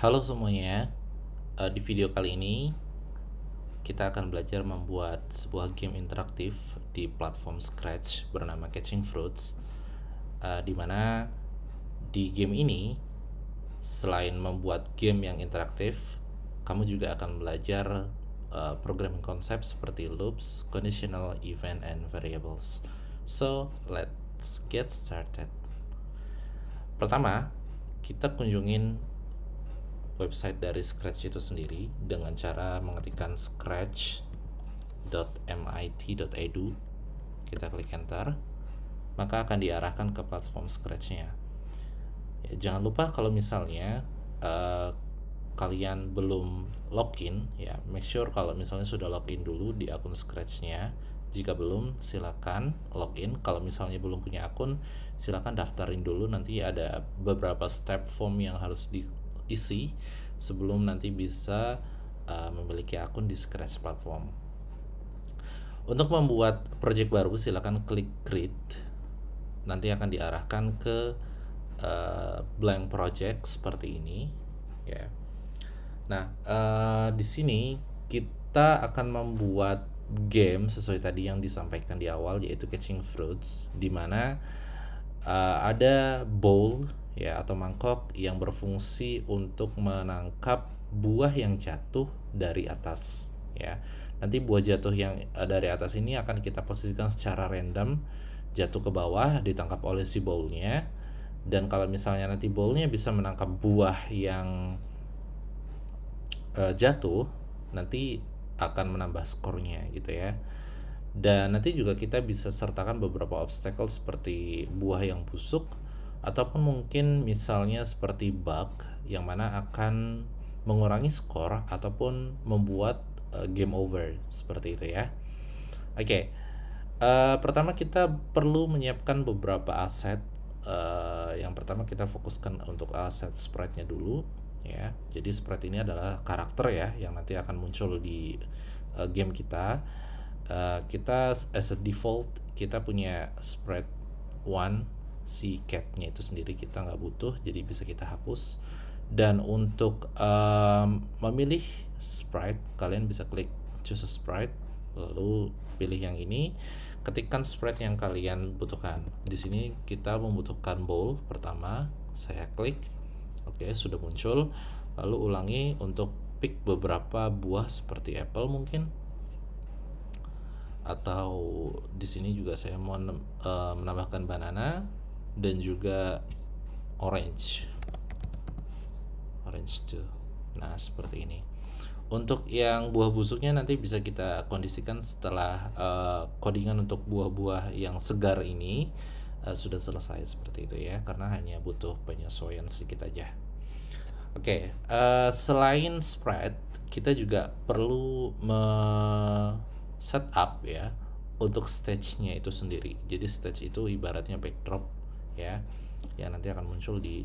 Halo semuanya, di video kali ini kita akan belajar membuat sebuah game interaktif di platform Scratch bernama Catching Fruits, di mana di game ini selain membuat game yang interaktif, kamu juga akan belajar programming konsep seperti loops, conditional, event, and variables. So, let's get started. Pertama, kita kunjungin website dari Scratch itu sendiri dengan cara mengetikkan scratch.mit.edu. Kita klik enter, maka akan diarahkan ke platform Scratch-nya. Ya, jangan lupa kalau misalnya kalian belum login, ya make sure kalau misalnya sudah login dulu di akun Scratch-nya. Jika belum, silakan login. Kalau misalnya belum punya akun, silakan daftarin dulu. Nanti ada beberapa step form yang harus diisi sebelum nanti bisa memiliki akun di Scratch platform. Untuk membuat project baru, silakan klik create. Nanti akan diarahkan ke blank project seperti ini, ya. Nah, di sini kita akan membuat game sesuai tadi yang disampaikan di awal, yaitu Catching Fruits, di mana ada bowl ya atau mangkok yang berfungsi untuk menangkap buah yang jatuh dari atas, ya. Nanti buah jatuh yang dari atas ini akan kita posisikan secara random jatuh ke bawah, ditangkap oleh si bowlnya. Dan kalau misalnya nanti bowlnya bisa menangkap buah yang jatuh, nanti akan menambah skornya gitu ya. Dan nanti juga kita bisa sertakan beberapa obstacle seperti buah yang busuk, ataupun mungkin misalnya seperti bug yang mana akan mengurangi skor ataupun membuat game over seperti itu ya. Oke, pertama kita perlu menyiapkan beberapa aset. Yang pertama kita fokuskan untuk aset sprite-nya dulu ya. Jadi sprite ini adalah karakter ya yang nanti akan muncul di game kita. Kita as a default kita punya sprite 1, si cat-nya itu sendiri kita nggak butuh, jadi bisa kita hapus. Dan untuk memilih sprite, kalian bisa klik choose a sprite, lalu pilih yang ini, ketikkan sprite yang kalian butuhkan. Di sini kita membutuhkan bowl pertama, saya klik, oke, sudah muncul. Lalu ulangi untuk pick beberapa buah seperti apple mungkin, atau di sini juga saya mau menambahkan banana dan juga orange tuh. Nah, seperti ini. Untuk yang buah busuknya nanti bisa kita kondisikan setelah codingan untuk buah-buah yang segar ini sudah selesai seperti itu ya, karena hanya butuh penyesuaian sedikit aja. Oke, selain sprite, kita juga perlu setup ya untuk stage-nya itu sendiri. Jadi stage itu ibaratnya backdrop ya, yang nanti akan muncul di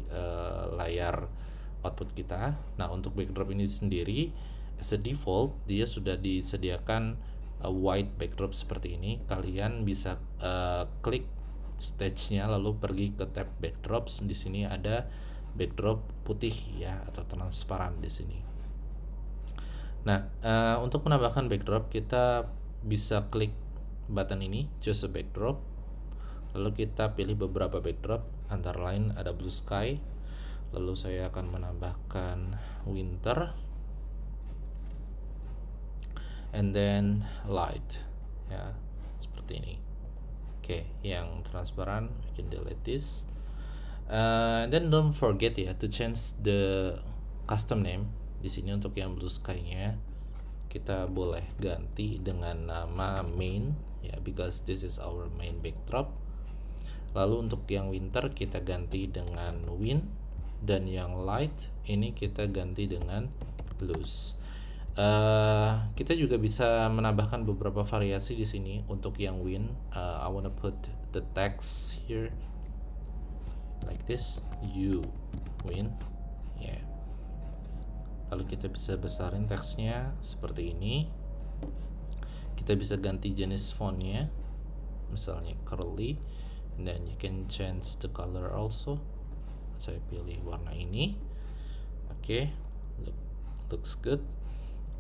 layar output kita. Nah, untuk backdrop ini sendiri as a default dia sudah disediakan white backdrop seperti ini. Kalian bisa klik stage-nya lalu pergi ke tab backdrops. Di sini ada backdrop putih ya atau transparan di sini. Nah, untuk menambahkan backdrop kita bisa klik button ini choose a backdrop, lalu kita pilih beberapa backdrop, antara lain ada blue sky, lalu saya akan menambahkan winter, and then light ya, seperti ini. Oke, yang transparan we can delete this, and then don't forget ya to change the custom name. Di sini untuk yang blue sky-nya kita boleh ganti dengan nama main ya, because this is our main backdrop. Lalu untuk yang winter kita ganti dengan win, dan yang light ini kita ganti dengan blues. Kita juga bisa menambahkan beberapa variasi di sini. Untuk yang win, I wanna put the text here like this, you win ya. Lalu kita bisa besarin teksnya seperti ini. Kita bisa ganti jenis fontnya, misalnya curly, and then you can change the color also. Saya pilih warna ini. Oke, looks good.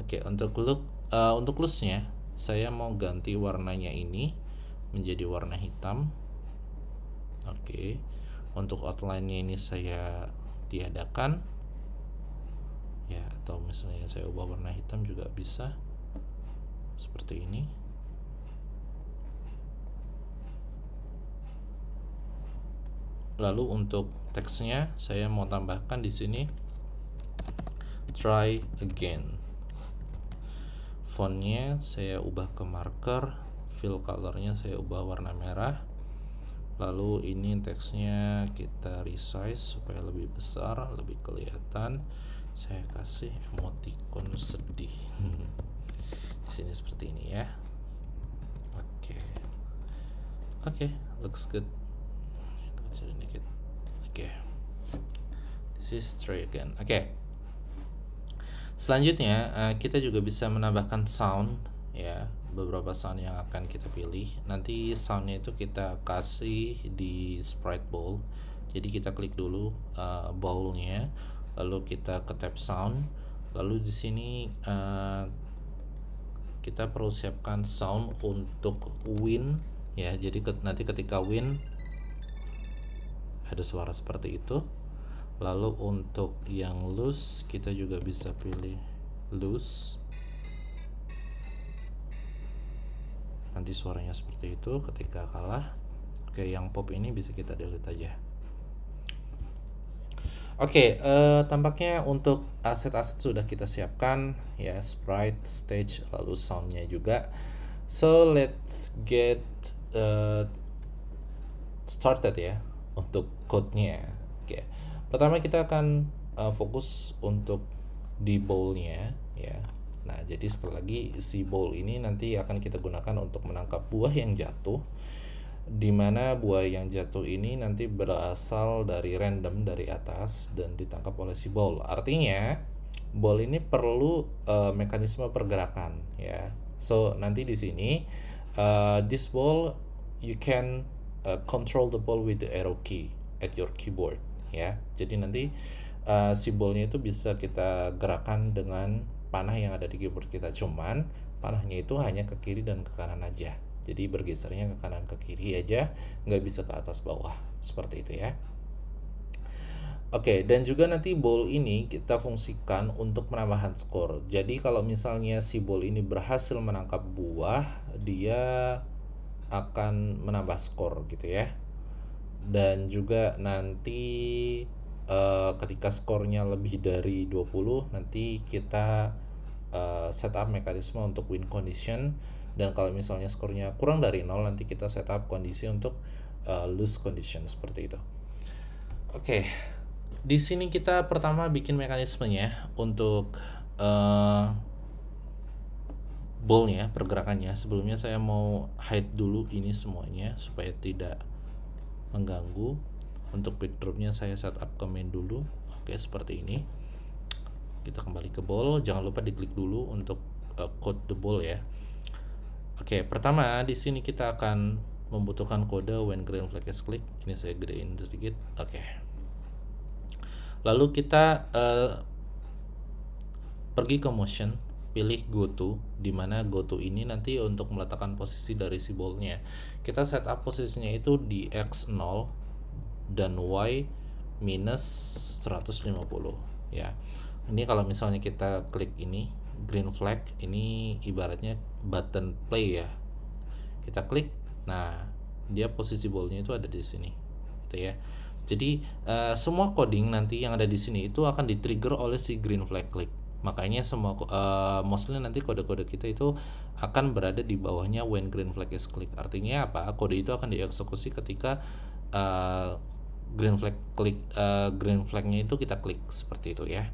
Oke, untuk loose-nya saya mau ganti warnanya ini menjadi warna hitam. Oke, untuk outline-nya ini saya tiadakan ya, atau misalnya saya ubah warna hitam juga bisa seperti ini. Lalu untuk teksnya saya mau tambahkan di sini try again. Fontnya saya ubah ke marker, fill colornya saya ubah warna merah. Lalu ini teksnya kita resize supaya lebih besar, lebih kelihatan. Saya kasih emoticon sedih. Di sini seperti ini ya. Oke, looks good. Kecilin dikit. Oke. This is try again. Oke. Selanjutnya kita juga bisa menambahkan sound ya, beberapa sound yang akan kita pilih. Nanti soundnya itu kita kasih di sprite bowl. Jadi kita klik dulu bowlnya, lalu kita ke tab sound, lalu di sini kita perlu siapkan sound untuk wind ya. Jadi nanti ketika wind ada suara seperti itu. Lalu untuk yang loose kita juga bisa pilih loose, nanti suaranya seperti itu ketika kalah. Oke, yang pop ini bisa kita delete aja. Oke, tampaknya untuk aset-aset sudah kita siapkan ya, sprite, stage, lalu soundnya juga. So let's get started ya untuk code-nya. Oke. Pertama kita akan fokus untuk di bowl-nya ya. Nah, jadi sekali lagi si bowl ini nanti akan kita gunakan untuk menangkap buah yang jatuh, di mana buah yang jatuh ini nanti berasal dari random dari atas dan ditangkap oleh si bowl. Artinya bowl ini perlu mekanisme pergerakan ya. So nanti di sini this ball you can control the ball with the arrow key at your keyboard ya. Jadi nanti si ballnya itu bisa kita gerakan dengan panah yang ada di keyboard kita, cuman panahnya itu hanya ke kiri dan ke kanan aja. Jadi bergesernya ke kanan ke kiri aja, nggak bisa ke atas bawah seperti itu ya. Oke, dan juga nanti ball ini kita fungsikan untuk penambahan skor. Jadi kalau misalnya si ball ini berhasil menangkap buah, dia akan menambah skor gitu ya. Dan juga nanti ketika skornya lebih dari 20, nanti kita setup mekanisme untuk win condition. Dan kalau misalnya skornya kurang dari 0, nanti kita setup kondisi untuk lose condition seperti itu. Oke, di sini kita pertama bikin mekanismenya untuk ballnya, pergerakannya. Sebelumnya saya mau hide dulu ini semuanya supaya tidak mengganggu. Untuk backdropnya saya setup ke main dulu. Oke, seperti ini. Kita kembali ke ball, jangan lupa diklik dulu untuk code the ball ya. Oke, pertama di sini kita akan membutuhkan kode when green flag is click. Ini saya gedein sedikit. Oke. Lalu kita pergi ke motion, pilih go to, dimana go to ini nanti untuk meletakkan posisi dari si ballnya. Kita setup posisinya itu di x0 dan y minus 150 ya. Ini kalau misalnya kita klik ini green flag, ini ibaratnya button play ya. Kita klik, nah dia posisi ballnya itu ada di sini gitu ya. Jadi semua coding nanti yang ada di sini itu akan di-trigger oleh si green flag click. Makanya semua mostly nanti kode-kode kita itu akan berada di bawahnya when green flag is click. Artinya apa? Kode itu akan dieksekusi ketika green flag klik, green flagnya itu kita klik seperti itu ya.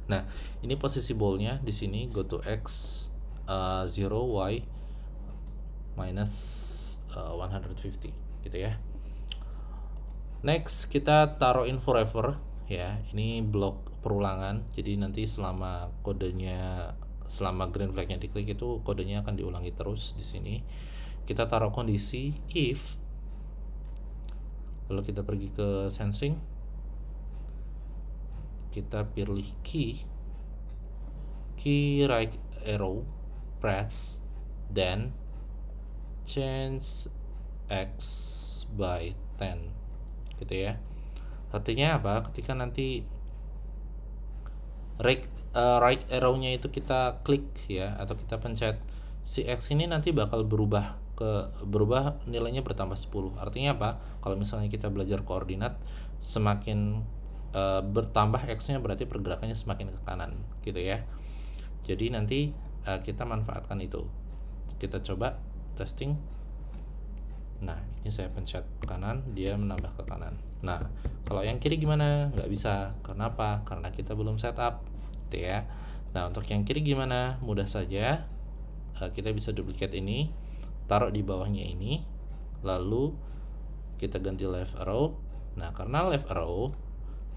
Nah, ini posisi ballnya di sini go to x 0 y minus 150 gitu ya. Next kita taruh in forever ya. Ini blok perulangan. Jadi nanti selama green flagnya diklik itu kodenya akan diulangi terus di sini. Kita taruh kondisi if, lalu kita pergi ke sensing, kita pilih key, key right arrow press, then change x by 10 gitu ya. Artinya apa? Ketika nanti right arrow-nya itu kita klik ya, atau kita pencet, si x ini nanti bakal berubah nilainya bertambah 10. Artinya apa? Kalau misalnya kita belajar koordinat, semakin bertambah x-nya berarti pergerakannya semakin ke kanan gitu ya. Jadi nanti kita manfaatkan itu. Kita coba testing. Nah, ini saya pencet kanan, dia menambah ke kanan. Nah, kalau yang kiri gimana? Nggak bisa. Kenapa? Karena kita belum setup gitu ya. Nah, untuk yang kiri gimana? Mudah saja. Kita bisa duplicate ini, taruh di bawahnya ini, lalu kita ganti left arrow. Nah, karena left arrow,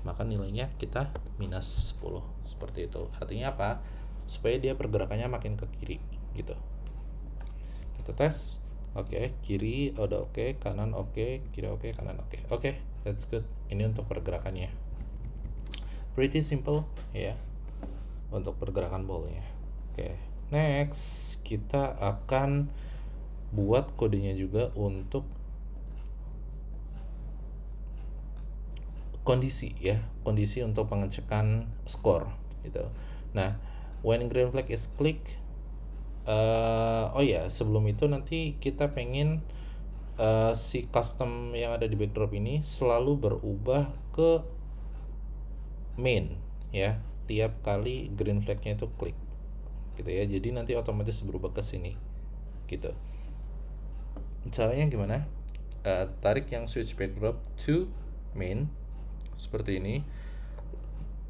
maka nilainya kita minus 10 seperti itu. Artinya apa? Supaya dia pergerakannya makin ke kiri gitu. Kita tes. Oke, kiri udah oke, kanan oke, kiri oke, kanan oke. Oke, that's good. Ini untuk pergerakannya. Pretty simple ya untuk pergerakan ballnya. Oke, next kita akan buat kodenya juga untuk kondisi ya, kondisi untuk pengecekan skor gitu. Nah, when green flag is click, oh ya, sebelum itu nanti kita pengen si custom yang ada di backdrop ini selalu berubah ke main ya, tiap kali green flagnya itu klik gitu ya. Jadi nanti otomatis berubah ke sini gitu. Caranya gimana? Tarik yang switch backdrop to main seperti ini,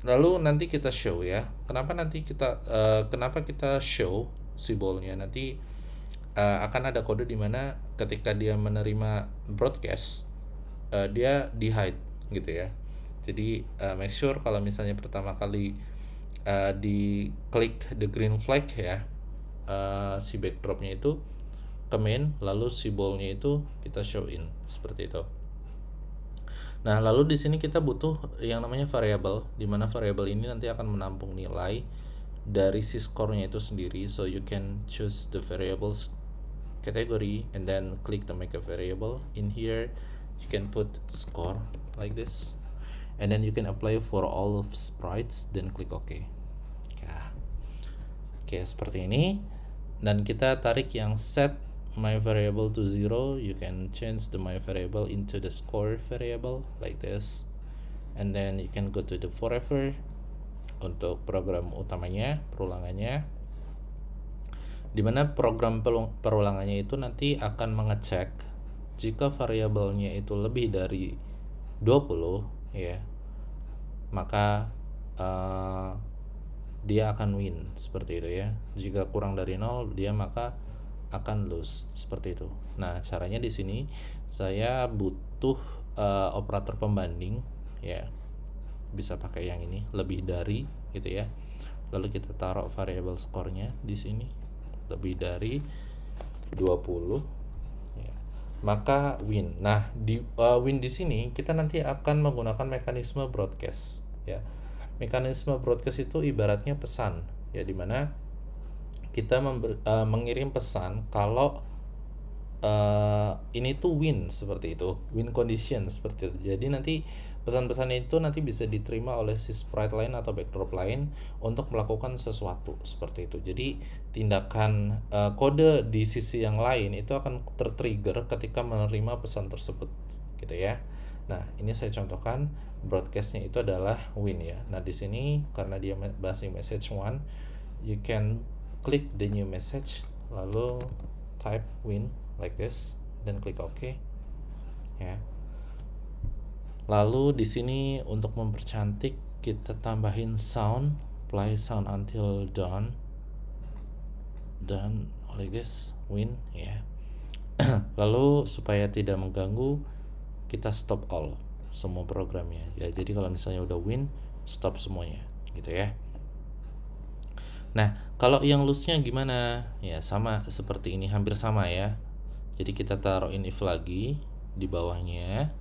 lalu nanti kita show ya. Kenapa kita show si ballnya? Nanti akan ada kode dimana ketika dia menerima broadcast, dia di hide gitu ya. Jadi make sure kalau misalnya pertama kali di klik the green flag ya, si backdropnya itu ke main, lalu si ballnya itu kita show in seperti itu. Nah, lalu di sini kita butuh yang namanya variable, di mana variable ini nanti akan menampung nilai dari si score-nya itu sendiri. So you can choose the variables category and then click to make a variable. In here you can put score like this, and then you can apply for all of sprites, then click OK. Ya. Oke, seperti ini. Dan kita tarik yang set my variable to 0. You can change the my variable into the score variable like this, and then you can go to the forever untuk program utamanya, perulangannya, dimana program perulangannya itu nanti akan mengecek jika variabelnya itu lebih dari 20 ya, maka dia akan win seperti itu ya. Jika kurang dari 0 dia maka akan lose seperti itu. Nah, caranya di sini saya butuh operator pembanding ya. Bisa pakai yang ini, lebih dari gitu ya. Lalu kita taruh variable skornya di sini, lebih dari 20 ya, maka win. Nah, di win di sini kita nanti akan menggunakan mekanisme broadcast ya. Mekanisme broadcast itu ibaratnya pesan ya, dimana kita mengirim pesan kalau ini tuh win seperti itu, win condition seperti itu. Jadi nanti pesan-pesan itu nanti bisa diterima oleh si sprite lain atau backdrop lain untuk melakukan sesuatu seperti itu. Jadi tindakan kode di sisi yang lain itu akan tertrigger ketika menerima pesan tersebut gitu ya. Nah, ini saya contohkan broadcastnya itu adalah win ya. Nah, di sini karena dia masih message one, you can klik the new message, lalu type win like this, dan klik OK ya. Lalu di sini untuk mempercantik kita tambahin sound, play sound until done like this, win ya. Lalu supaya tidak mengganggu kita stop all semua programnya ya. Jadi kalau misalnya udah win, stop semuanya gitu ya. Nah, kalau yang loose-nya gimana? Ya sama seperti ini, hampir sama ya. Jadi kita taruhin if lagi di bawahnya,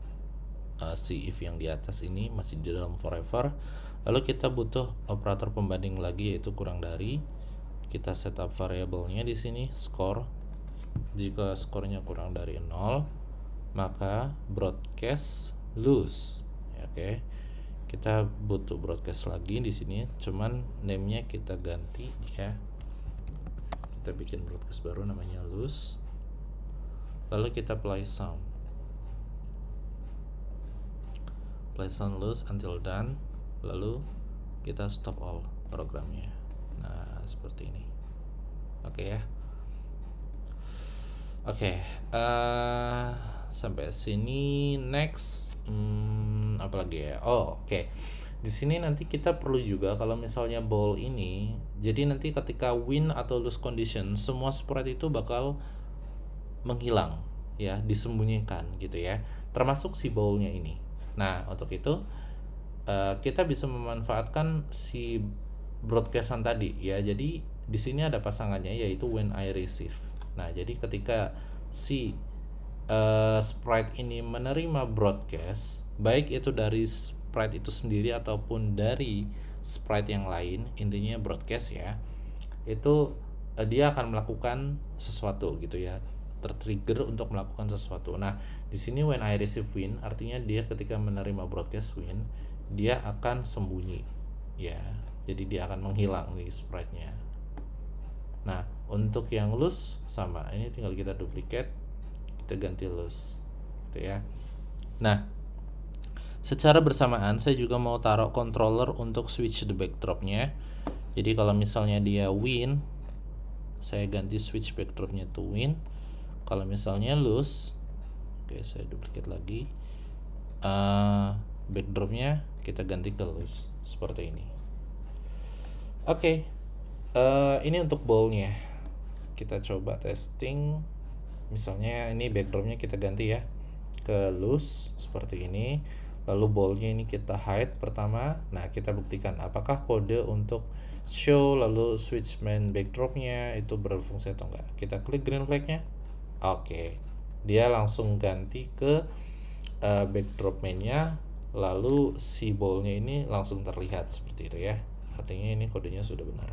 si if yang di atas ini masih di dalam forever. Lalu kita butuh operator pembanding lagi, yaitu kurang dari. Kita setup variabelnya di sini score. Jika skornya kurang dari 0, maka broadcast lose. Oke. Kita butuh broadcast lagi di sini, cuman name-nya kita ganti ya. Kita bikin broadcast baru namanya lose. Lalu kita play sound. Play sound lose until done. Lalu kita stop all programnya. Nah, seperti ini. Oke ya. Oke, sampai sini. Next, apa lagi ya? Oke. Di sini nanti kita perlu juga kalau misalnya ball ini, jadi nanti ketika win atau lose condition, semua sprite itu bakal menghilang ya, disembunyikan gitu ya, termasuk si ballnya ini. Nah, untuk itu kita bisa memanfaatkan si broadcastan tadi ya. Jadi di sini ada pasangannya, yaitu when I receive. Nah, jadi ketika si sprite ini menerima broadcast, baik itu dari sprite itu sendiri ataupun dari sprite yang lain, intinya broadcast ya, itu dia akan melakukan sesuatu gitu ya, tertrigger untuk melakukan sesuatu. Nah, di sini when I receive win artinya dia ketika menerima broadcast win, dia akan sembunyi ya, jadi dia akan menghilang nih sprite-nya. Nah, untuk yang loose sama, ini tinggal kita duplicate, kita ganti loose gitu ya. Nah, secara bersamaan saya juga mau taruh controller untuk switch the backdropnya. Jadi kalau misalnya dia win, saya ganti switch backdropnya to win. Kalau misalnya loose, oke, saya duplicate lagi, backdropnya kita ganti ke loose seperti ini. Oke, ini untuk ballnya. Kita coba testing. Misalnya ini backdropnya kita ganti ya ke loose seperti ini. Lalu ballnya ini kita hide pertama. Nah, kita buktikan apakah kode untuk show lalu switch main backdropnya itu berfungsi atau enggak. Kita klik green flagnya. Oke, dia langsung ganti ke backdrop mainnya. Lalu si ballnya ini langsung terlihat seperti itu ya. Artinya ini kodenya sudah benar.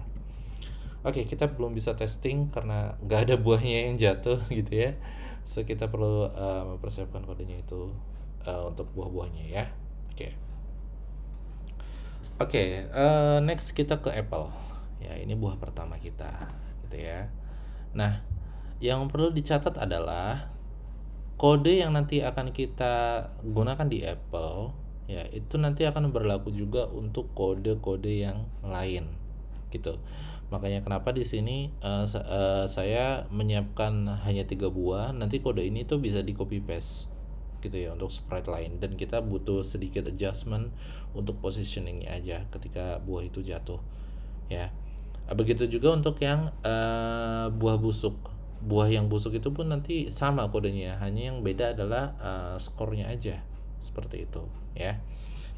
Oke, kita belum bisa testing karena nggak ada buahnya yang jatuh gitu ya. So kita perlu mempersiapkan kodenya itu untuk buah-buahnya ya. Oke, next kita ke Apple. Ya, ini buah pertama kita gitu ya. Nah, yang perlu dicatat adalah kode yang nanti akan kita gunakan di Apple ya, itu nanti akan berlaku juga untuk kode-kode yang lain gitu. Makanya kenapa di sini saya menyiapkan hanya 3 buah. Nanti kode ini tuh bisa di copy paste gitu ya untuk sprite lain, dan kita butuh sedikit adjustment untuk positioningnya aja ketika buah itu jatuh ya. Begitu juga untuk yang buah busuk. Buah yang busuk itu pun nanti sama kodenya, hanya yang beda adalah skornya aja seperti itu ya.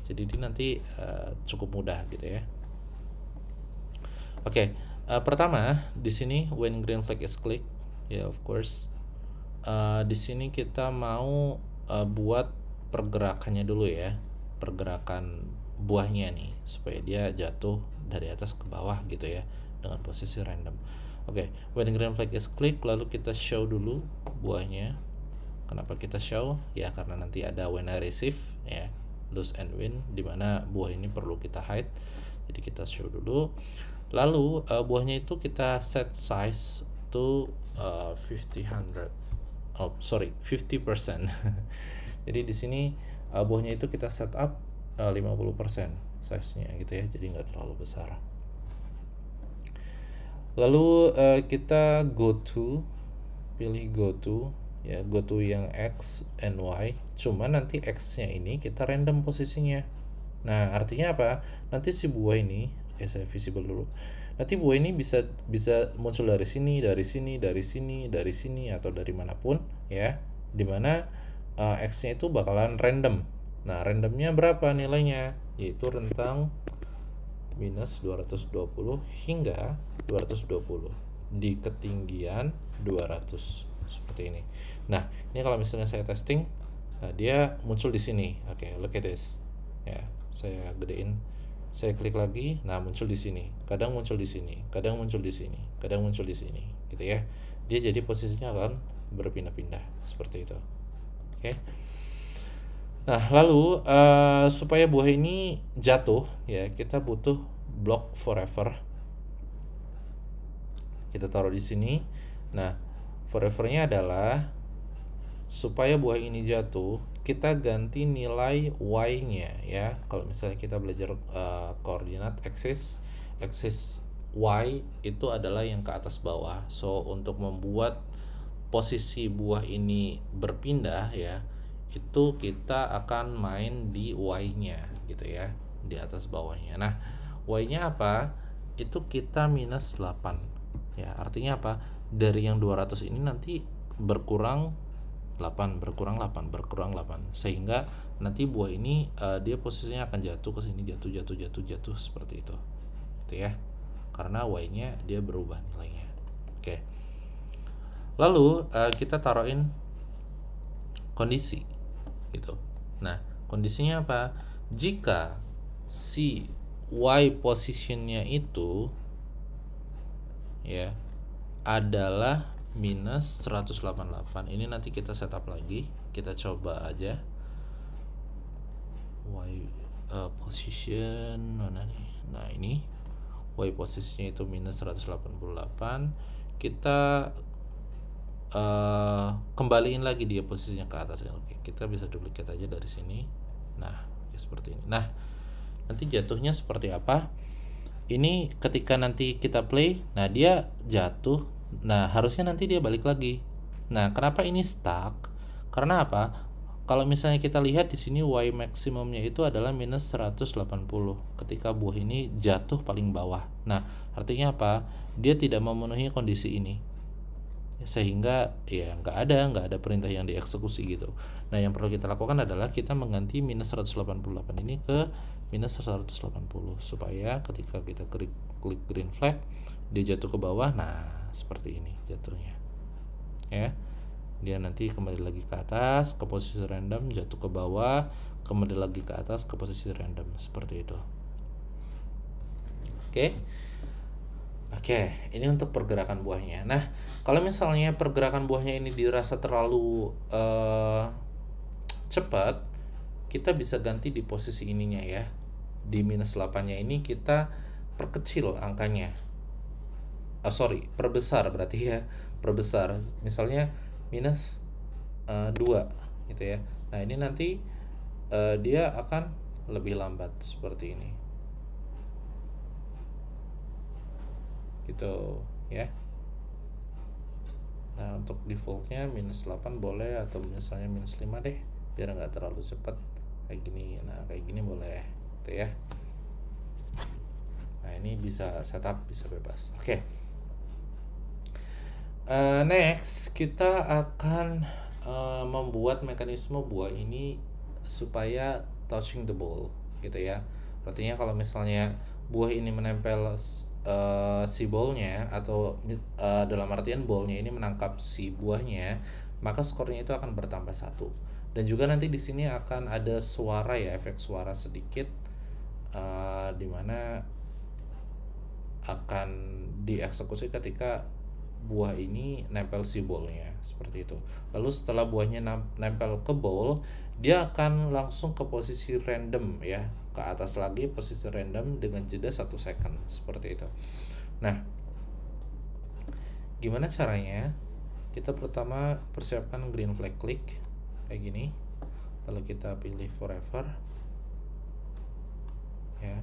Jadi ini nanti cukup mudah gitu ya. Oke, pertama di sini when green flag is click ya, of course di sini kita mau buat pergerakannya dulu ya, pergerakan buahnya nih supaya dia jatuh dari atas ke bawah gitu ya dengan posisi random. Oke, when green flag is click, lalu kita show dulu buahnya. Kenapa kita show? Ya karena nanti ada when I receive ya, lose and win, dimana buah ini perlu kita hide. Jadi kita show dulu. Lalu buahnya itu kita set size to 50%. 50%. Jadi di sini buahnya itu kita set up 50% size-nya gitu ya. Jadi nggak terlalu besar. Lalu kita pilih go to ya, go to yang X and Y. Cuma nanti X-nya ini kita random posisinya. Nah, artinya apa? Nanti si buah ini, oke saya visible dulu. Nanti buah ini bisa muncul dari sini, dari sini, dari sini, dari sini, atau dari manapun ya. Dimana X-nya itu bakalan random. Nah, randomnya berapa nilainya? Yaitu rentang minus 220 hingga 220 di ketinggian 200 seperti ini. Nah, ini kalau misalnya saya testing, nah dia muncul di sini. Oke, look at this. Ya, saya gedein Saya klik lagi, nah muncul di sini, kadang muncul di sini, kadang muncul di sini, kadang muncul di sini, gitu ya. Dia jadi posisinya akan berpindah-pindah seperti itu. Oke. Nah, lalu supaya buah ini jatuh ya, kita butuh block forever. Kita taruh di sini. Nah, forevernya adalah supaya buah ini jatuh, kita ganti nilai y-nya ya. Kalau misalnya kita belajar koordinat axis y itu adalah yang ke atas bawah. So, untuk membuat posisi buah ini berpindah ya, itu kita akan main di y-nya gitu ya, di atas bawahnya. Nah, y-nya apa? Itu kita minus 8. Ya, artinya apa? Dari yang 200 ini nanti berkurang 8, berkurang 8, berkurang 8, sehingga nanti buah ini dia posisinya akan jatuh ke sini, jatuh seperti itu. Gitu ya. Karena y-nya dia berubah nilainya. Oke. Lalu kita taruhin kondisi gitu. Nah, kondisinya apa? Jika si y positionnya itu ya adalah minus 188, ini nanti kita setup lagi, kita coba aja y position mana nih. Nah, ini y posisinya itu minus 188, kita kembaliin lagi dia posisinya ke atas. Oke, kita bisa duplicate aja dari sini. Nah, seperti ini. Nah, nanti jatuhnya seperti apa? Ini ketika nanti kita play, nah dia jatuh. Nah, harusnya nanti dia balik lagi. Nah, kenapa ini stuck? Karena apa? Kalau misalnya kita lihat di sini y maksimumnya itu adalah minus 180 ketika buah ini jatuh paling bawah. Nah, artinya apa? Dia tidak memenuhi kondisi ini, sehingga ya nggak ada perintah yang dieksekusi gitu. Nah, yang perlu kita lakukan adalah kita mengganti minus 188 ini ke minus 180 supaya ketika kita klik green flag dia jatuh ke bawah. Nah, seperti ini jatuhnya ya. Dia nanti kembali lagi ke atas ke posisi random, jatuh ke bawah, kembali lagi ke atas ke posisi random, seperti itu. Oke, ini untuk pergerakan buahnya. Nah, kalau misalnya pergerakan buahnya ini dirasa terlalu cepat, kita bisa ganti di posisi ininya ya. Di minus 8-nya ini kita perkecil angkanya. Perbesar berarti ya. Perbesar. Misalnya minus 2 gitu ya. Nah, ini nanti dia akan lebih lambat seperti ini. Gitu ya. Nah, untuk defaultnya minus 8 boleh, atau misalnya minus 5 deh, biar nggak terlalu cepat kayak gini. Nah, kayak gini boleh gitu ya. Nah, ini bisa setup, bisa bebas. Oke. Next kita akan membuat mekanisme buah ini supaya touching the ball gitu ya. Artinya kalau misalnya buah ini menempel si ballnya, atau dalam artian ballnya ini menangkap si buahnya, maka skornya itu akan bertambah 1. Dan juga nanti di sini akan ada suara ya, efek suara sedikit dimana akan dieksekusi ketika buah ini nempel si ballnya, seperti itu. Lalu setelah buahnya nempel ke ball, dia akan langsung ke posisi random ya, ke atas lagi posisi random dengan jeda 1 second, seperti itu. Nah, gimana caranya? Kita pertama persiapkan green flag click kayak gini, lalu kita pilih forever ya,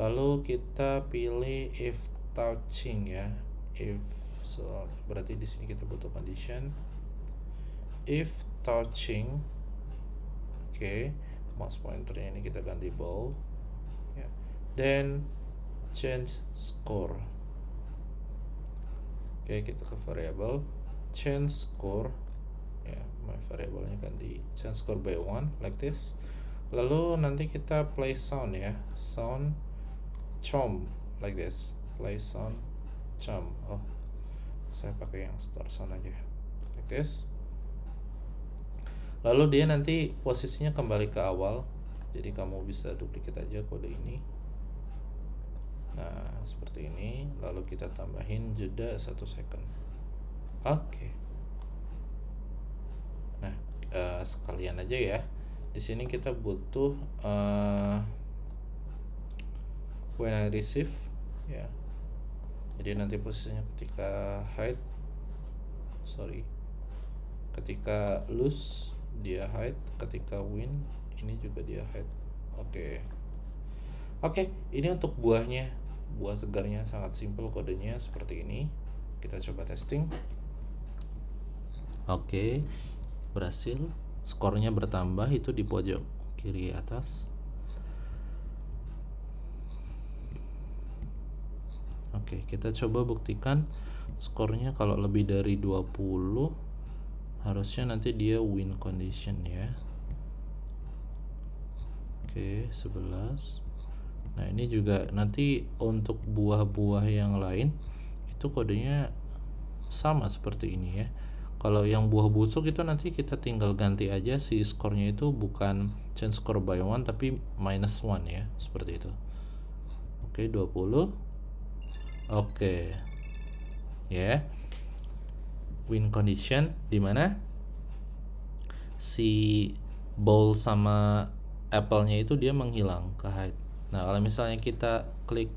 lalu kita pilih if touching ya, berarti di sini kita butuh condition if touching. Oke, mouse pointernya ini kita ganti ball ya, then change score. Oke, kita ke variable change score ya, my variabelnya ganti change score by 1 like this. Lalu nanti kita play sound ya, sound chom like this, play sound chom. Oh, saya pakai yang start sound aja like this. Lalu dia nanti posisinya kembali ke awal, jadi kamu bisa duplicate aja kode ini Nah, seperti ini, lalu kita tambahin jeda 1 second. Oke. Nah, sekalian aja ya. Di sini kita butuh when I receive ya. Jadi nanti posisinya ketika hide, ketika lose dia hide, ketika win ini juga dia hide. Oke, ini untuk buahnya. Buah segarnya sangat simple, kodenya seperti ini. Kita coba testing. Oke, berhasil. Skornya bertambah itu di pojok kiri atas. Oke, kita coba buktikan skornya. Kalau lebih dari 20 harusnya nanti dia win condition ya. Oke, 11. Nah, ini juga nanti untuk buah-buah yang lain itu kodenya sama seperti ini ya. Kalau yang buah busuk itu nanti kita tinggal ganti aja si skornya, itu bukan change score by 1 tapi -1 ya, seperti itu. Oke, 20. Oke. Ya. Win condition dimana si bowl sama apple-nya itu dia menghilang ke hide. Nah, kalau misalnya kita klik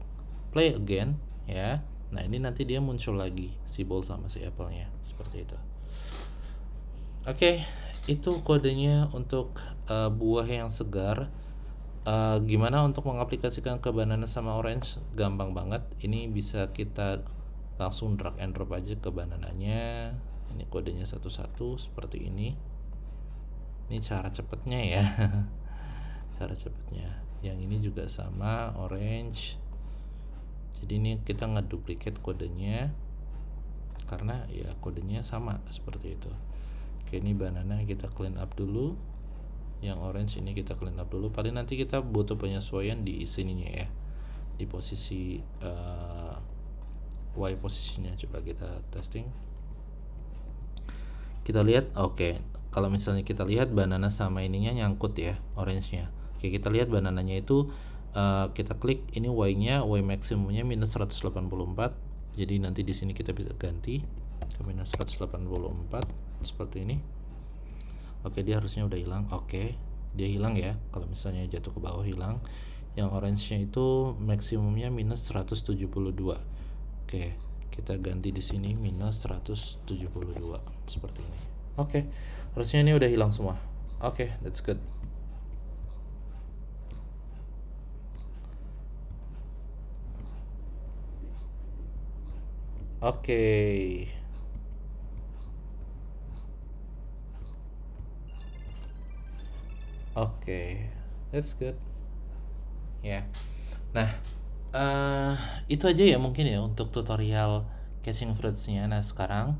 play again ya, nah ini nanti dia muncul lagi si bowl sama si apple-nya seperti itu. Oke, itu kodenya untuk buah yang segar. Gimana untuk mengaplikasikan ke banana sama orange? Gampang banget. Ini bisa kita langsung drag and drop aja ke banananya. Ini kodenya satu-satu seperti ini. Ini cara cepatnya ya. Cara cepatnya. Yang ini juga sama, orange. Jadi ini kita ngeduplikat kodenya karena ya kodenya sama seperti itu. Oke, ini banana kita clean up dulu. Yang orange ini kita clean up dulu. Paling nanti kita butuh penyesuaian di sininya ya, di posisi Y posisinya. Coba kita testing. Kita lihat, oke. Kalau misalnya kita lihat banana sama ininya nyangkut ya, orange-nya. Oke, kita lihat banananya itu kita klik ini Y-nya, Y maksimumnya -184. Jadi nanti di sini kita bisa ganti ke -184 seperti ini. Oke, dia harusnya udah hilang. Oke, dia hilang ya. Kalau misalnya jatuh ke bawah hilang. Yang orange-nya itu maksimumnya -172. Oke, kita ganti di sini -172 seperti ini. Oke, harusnya ini udah hilang semua. Oke, that's good. Oke. Oke, that's good. Ya. Nah, itu aja ya mungkin ya untuk tutorial catching fruits-nya. Nah, sekarang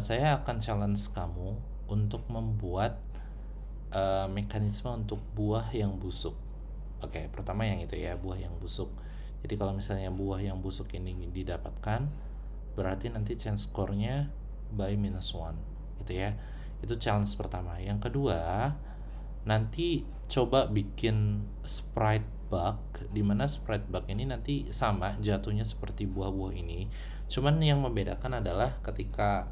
saya akan challenge kamu untuk membuat mekanisme untuk buah yang busuk. Oke, pertama yang itu ya, buah yang busuk. Jadi kalau misalnya buah yang busuk ini didapatkan, berarti nanti chance score-nya by -1 gitu ya. Itu challenge pertama. Yang kedua, nanti coba bikin sprite bug, dimana sprite bug ini nanti sama jatuhnya seperti buah-buah ini, cuman yang membedakan adalah ketika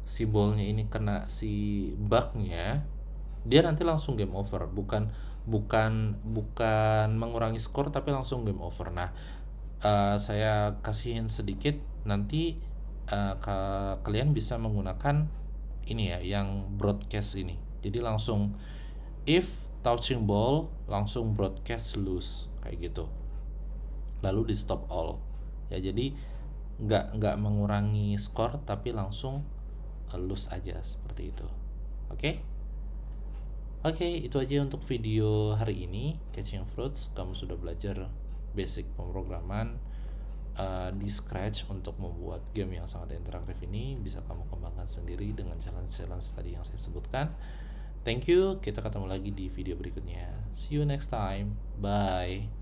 si ballnya ini kena si bugnya, dia nanti langsung game over, bukan mengurangi skor tapi langsung game over. Nah, saya kasihin sedikit, nanti kalian bisa menggunakan ini ya, yang broadcast ini. Jadi langsung if touching ball langsung broadcast lose kayak gitu, lalu di stop all ya. Jadi nggak mengurangi skor tapi langsung lose aja seperti itu. Oke, itu aja untuk video hari ini Catching Fruits. Kamu sudah belajar basic pemrograman di Scratch untuk membuat game yang sangat interaktif ini. Bisa kamu kembangkan sendiri dengan challenge-challenge tadi yang saya sebutkan. Thank you, kita ketemu lagi di video berikutnya. See you next time, bye.